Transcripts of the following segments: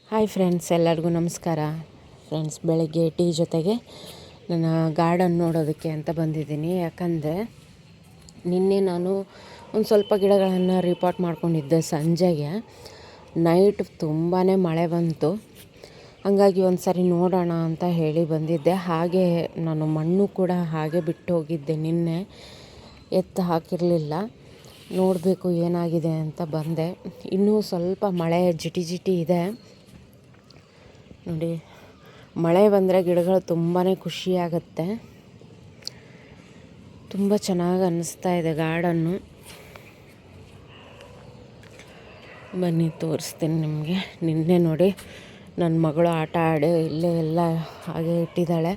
Hi friends, ಎಲ್ಲರಿಗೂ ನಮಸ್ಕಾರ. Friends, ಬೆಳಗ್ಗೆ ಟೀ ಜೊತೆಗೆ ನನ್ನ ಗಾರ್ಡನ್ ನೋಡೋದಕ್ಕೆ ಅಂತ ಬಂದಿದ್ದೀನಿ. ಯಾಕಂದರೆ ನಿನ್ನೆ ನಾನು ಒಂದು ಸ್ವಲ್ಪ ಗಿಡಗಳನ್ನು ರಿಪೋರ್ಟ್ ಮಾಡ್ಕೊಂಡಿದ್ದೆ. ಸಂಜೆಗೆ ನೈಟ್ ತುಂಬಾ ಮಳೆ ಬಂತು. ಹಾಗಾಗಿ ಒಂದು ಸರಿ ನೋಡೋಣ ಅಂತ ಹೇಳಿ ಬಂದಿದ್ದೆ. ಹಾಗೆ ನಾನು ಮಣ್ಣು ಕೂಡ ಹಾಗೆ ಬಿಟ್ಟು ಹೋಗಿದ್ದೆ. ನಿನ್ನೆ ಎತ್ತು ಹಾಕಿರಲಿಲ್ಲ. ನೋಡಬೇಕು ಏನಾಗಿದೆ ಅಂತ ಬಂದೆ. ಇನ್ನೂ ಸ್ವಲ್ಪ ಮಳೆ ಜಿಟಿ ಜಿಟಿ ಇದೆ ನೋಡಿ. ಮಳೆ ಬಂದರೆ ಗಿಡಗಳು ತುಂಬಾ ಖುಷಿಯಾಗುತ್ತೆ. ತುಂಬ ಚೆನ್ನಾಗಿ ಅನ್ನಿಸ್ತಾ ಇದೆ ಗಾರ್ಡನ್ನು. ಬನ್ನಿ ತೋರಿಸ್ತೀನಿ ನಿಮಗೆ. ನಿನ್ನೆ ನೋಡಿ ನನ್ನ ಮಗಳು ಆಟ ಆಡಿ ಇಲ್ಲೇ ಎಲ್ಲ ಹಾಗೆ ಇಟ್ಟಿದ್ದಾಳೆ.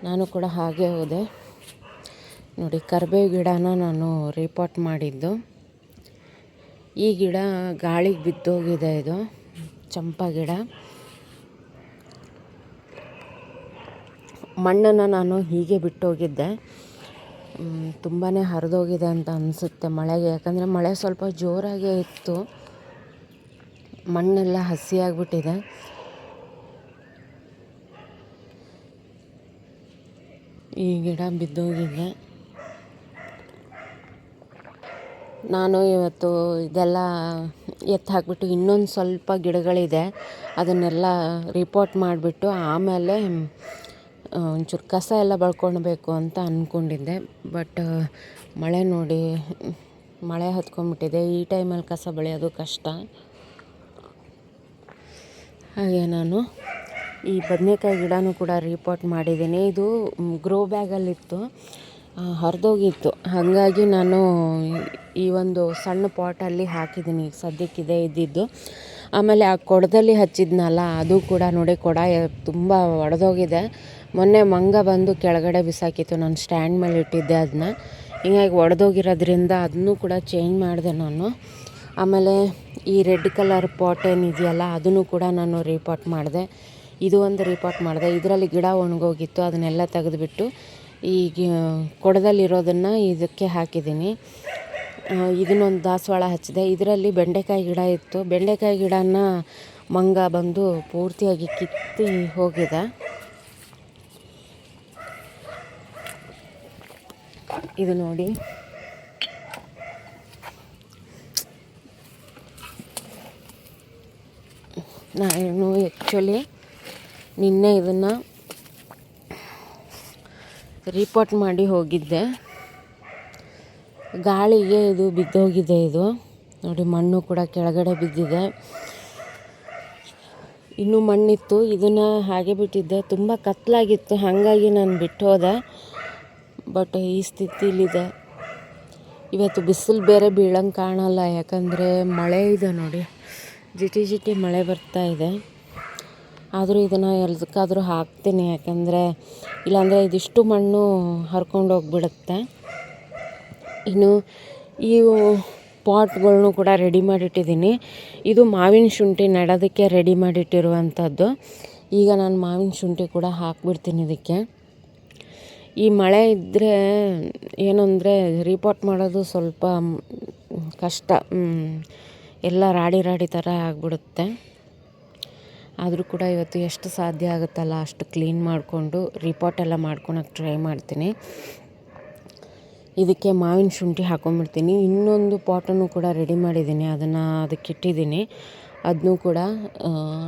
ನಾನು ಕೂಡ ಹಾಗೆ ಹೋದೆ ನೋಡಿ. ಕರಿಬೇವು ಗಿಡನ ನಾನು ರಿಪೋರ್ಟ್ ಮಾಡಿದ್ದು. ಈ ಗಿಡ ಗಾಳಿಗೆ ಬಿದ್ದೋಗಿದೆ. ಇದು ಚಂಪಾ ಗಿಡ. ಮಣ್ಣನ್ನು ನಾನು ಹೀಗೆ ಬಿಟ್ಟೋಗಿದ್ದೆ. ತುಂಬಾ ಹರಿದೋಗಿದೆ ಅಂತ ಅನಿಸುತ್ತೆ ಮಳೆಗೆ. ಯಾಕಂದರೆ ಮಳೆ ಸ್ವಲ್ಪ ಜೋರಾಗೇ ಇತ್ತು. ಮಣ್ಣೆಲ್ಲ ಹಸಿಯಾಗಿಬಿಟ್ಟಿದೆ. ಈ ಗಿಡ ಬಿದ್ದೋಗಿದೆ. ನಾನು ಇವತ್ತು ಇದೆಲ್ಲ ಎತ್ತು ಹಾಕಿಬಿಟ್ಟು ಇನ್ನೊಂದು ಸ್ವಲ್ಪ ಗಿಡಗಳಿದೆ, ಅದನ್ನೆಲ್ಲ ರಿಪೋರ್ಟ್ ಮಾಡಿಬಿಟ್ಟು ಆಮೇಲೆ ಒಂಚೂರು ಕಸ ಎಲ್ಲ ಬಳ್ಕೊಳ್ಬೇಕು ಅಂತ ಅಂದ್ಕೊಂಡಿದ್ದೆ. ಬಟ್ ಮಳೆ ನೋಡಿ, ಮಳೆ ಹತ್ಕೊಂಡ್ಬಿಟ್ಟಿದೆ. ಈ ಟೈಮಲ್ಲಿ ಕಸ ಬೆಳೆಯೋದು ಕಷ್ಟ. ಹಾಗೆ ನಾನು ಈ ಬದನೆಕಾಯಿ ಗಿಡನೂ ಕೂಡ ರಿಪೋರ್ಟ್ ಮಾಡಿದ್ದೀನಿ. ಇದು ಗ್ರೋ ಬ್ಯಾಗಲ್ಲಿತ್ತು, ಹರಿದೋಗಿತ್ತು. ಹಾಗಾಗಿ ನಾನು ಈ ಒಂದು ಸಣ್ಣ ಪಾಟಲ್ಲಿ ಹಾಕಿದ್ದೀನಿ. ಸದ್ಯಕ್ಕಿದೆ ಇದ್ದಿದ್ದು. ಆಮೇಲೆ ಆ ಕೊಡದಲ್ಲಿ ಹಚ್ಚಿದ್ನಲ್ಲ, ಅದು ಕೂಡ ನೋಡಿ ಕೊಡ ತುಂಬ ಒಡೆದೋಗಿದೆ. ಮೊನ್ನೆ ಮಂಗ ಬಂದು ಕೆಳಗಡೆ ಬಿಸಾಕಿತ್ತು. ನಾನು ಸ್ಟ್ಯಾಂಡ್ ಮೇಲೆ ಇಟ್ಟಿದ್ದೆ ಅದನ್ನ. ಹೀಗಾಗಿ ಒಡೆದೋಗಿರೋದ್ರಿಂದ ಅದನ್ನು ಕೂಡ ಚೇಂಜ್ ಮಾಡಿದೆ ನಾನು. ಆಮೇಲೆ ಈ ರೆಡ್ ಕಲರ್ ಪಾಟ್ ಏನಿದೆಯಲ್ಲ, ಅದನ್ನು ಕೂಡ ನಾನು ರಿಪೋರ್ಟ್ ಮಾಡಿದೆ. ಇದು ಒಂದು ರಿಪೋರ್ಟ್ ಮಾಡಿದೆ. ಇದರಲ್ಲಿ ಗಿಡ ಒಣಗೋಗಿತ್ತು, ಅದನ್ನೆಲ್ಲ ತೆಗೆದುಬಿಟ್ಟು ಈ ಕೊಡದಲ್ಲಿರೋದನ್ನು ಇದಕ್ಕೆ ಹಾಕಿದ್ದೀನಿ. ಇದನ್ನೊಂದು ದಾಸವಾಳ ಹಚ್ಚಿದೆ. ಇದರಲ್ಲಿ ಬೆಂಡೆಕಾಯಿ ಗಿಡ ಇತ್ತು. ಬೆಂಡೆಕಾಯಿ ಗಿಡನ ಮಂಗ ಬಂದು ಪೂರ್ತಿಯಾಗಿ ಕಿತ್ತು ಹೋಗಿದೆ. ಇದು ನೋಡಿ, ನಾನು ಆ್ಯಕ್ಚುಲಿ ನಿನ್ನೆ ಇದನ್ನು ರಿಪೋರ್ಟ್ ಮಾಡಿ ಹೋಗಿದ್ದೆ. ಗಾಳಿಗೆ ಇದು ಬಿದ್ದೋಗಿದೆ. ಇದು ನೋಡಿ, ಮಣ್ಣು ಕೂಡ ಕೆಳಗಡೆ ಬಿದ್ದಿದೆ. ಇನ್ನೂ ಮಣ್ಣಿತ್ತು, ಇದನ್ನು ಹಾಗೆ ಬಿಟ್ಟಿದ್ದೆ. ತುಂಬ ಕತ್ತಲಾಗಿತ್ತು, ಹಾಗಾಗಿ ನಾನು ಬಿಟ್ಟು ಹೋದೆ. ಬಟ್ ಈ ಸ್ಥಿತಿಲಿದೆ. ಇವತ್ತು ಬಿಸಿಲು ಬೇರೆ ಬೀಳಂಗೆ ಕಾಣಲ್ಲ. ಯಾಕಂದರೆ ಮಳೆ ಇದೆ ನೋಡಿ, ಜಿಟಿ ಜಿಟಿ ಮಳೆ ಬರ್ತಾ ಇದೆ. ಆದರೂ ಇದನ್ನು ಎಲ್ದಕ್ಕಾದರೂ ಹಾಕ್ತೀನಿ. ಯಾಕಂದರೆ ಇಲ್ಲಾಂದರೆ ಇದಿಷ್ಟು ಮಣ್ಣು ಹರ್ಕೊಂಡು ಹೋಗ್ಬಿಡುತ್ತೆ. ಇನ್ನು ಈ ಪಾಟ್ಗಳ್ನು ಕೂಡ ರೆಡಿ ಮಾಡಿಟ್ಟಿದ್ದೀನಿ. ಇದು ಮಾವಿನ ಶುಂಠಿ ನೆಡೋದಕ್ಕೆ ರೆಡಿ ಮಾಡಿಟ್ಟಿರುವಂಥದ್ದು. ಈಗ ನಾನು ಮಾವಿನ ಶುಂಠಿ ಕೂಡ ಹಾಕ್ಬಿಡ್ತೀನಿ ಇದಕ್ಕೆ. ಈ ಮಳೆ ಇದ್ದರೆ ಏನಂದರೆ ರಿಪೋರ್ಟ್ ಮಾಡೋದು ಸ್ವಲ್ಪ ಕಷ್ಟ. ಎಲ್ಲ ರಾಡಿ ರಾಡಿ ಥರ ಆಗಿಬಿಡುತ್ತೆ. ಆದರೂ ಕೂಡ ಇವತ್ತು ಎಷ್ಟು ಸಾಧ್ಯ ಆಗುತ್ತಲ್ಲ ಅಷ್ಟು ಕ್ಲೀನ್ ಮಾಡಿಕೊಂಡು ರಿಪೋರ್ಟ್ ಎಲ್ಲ ಮಾಡ್ಕೊಳಕ್ಕೆ ಟ್ರೈ ಮಾಡ್ತೀನಿ. ಇದಕ್ಕೆ ಮಾವಿನ ಶುಂಠಿ ಹಾಕ್ಕೊಂಬಿಡ್ತೀನಿ. ಇನ್ನೊಂದು ಪಾಟನ್ನು ಕೂಡ ರೆಡಿ ಮಾಡಿದ್ದೀನಿ, ಅದನ್ನು ಅದಕ್ಕೆ ಇಟ್ಟಿದ್ದೀನಿ. ಅದನ್ನೂ ಕೂಡ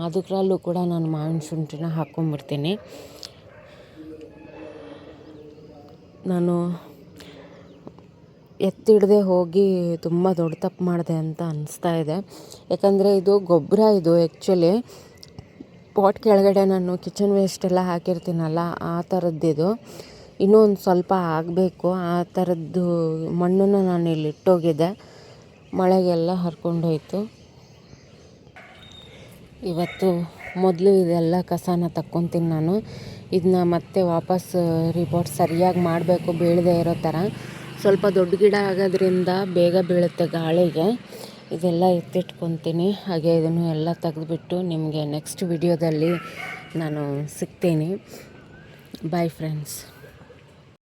ಅದರಲ್ಲೂ ಕೂಡ ನಾನು ಮಾವಿನ ಶುಂಠಿನ ಹಾಕ್ಕೊಂಬಿಡ್ತೀನಿ. ನಾನು ಎತ್ತಿಡದೆ ಹೋಗಿ ತುಂಬ ದೊಡ್ಡ ತಪ್ಪು ಮಾಡಿದೆ ಅಂತ ಅನಿಸ್ತಾ ಇದೆ. ಯಾಕಂದರೆ ಇದು ಗೊಬ್ಬರ. ಇದು ಆ್ಯಕ್ಚುಲಿ ಪಾಟ್ ಕೆಳಗಡೆ ನಾನು ಕಿಚನ್ ವೇಸ್ಟೆಲ್ಲ ಹಾಕಿರ್ತೀನಲ್ಲ, ಆ ಥರದ್ದಿದು. ಇನ್ನೂ ಒಂದು ಸ್ವಲ್ಪ ಆಗಬೇಕು. ಆ ಥರದ್ದು ಮಣ್ಣನ್ನು ನಾನು ಇಲ್ಲಿ ಇಟ್ಟೋಗಿದ್ದೆ. ಮಳೆಗೆಲ್ಲ ಹರ್ಕೊಂಡೋಯ್ತು. ಇವತ್ತು ಮೊದಲು ಇದೆಲ್ಲ ಕಸನ ತಕ್ಕೊತೀನಿ ನಾನು. ಇದನ್ನ ಮತ್ತೆ ವಾಪಸ್ ರಿಪೋರ್ಟ್ ಸರಿಯಾಗಿ ಮಾಡಬೇಕು, ಬೀಳದೇ ಇರೋ ಥರ. ಸ್ವಲ್ಪ ದೊಡ್ಡ ಗಿಡ ಆಗೋದ್ರಿಂದ ಬೇಗ ಬೀಳುತ್ತೆ ಗಾಳಿಗೆ. ಇದೆಲ್ಲ ಎತ್ತಿಟ್ಕೊತೀನಿ. ಹಾಗೆ ಇದನ್ನು ಎಲ್ಲ ತೆಗೆದುಬಿಟ್ಟು ನಿಮಗೆ ನೆಕ್ಸ್ಟ್ ವಿಡಿಯೋದಲ್ಲಿ ನಾನು ಸಿಗ್ತೀನಿ. Bye friends.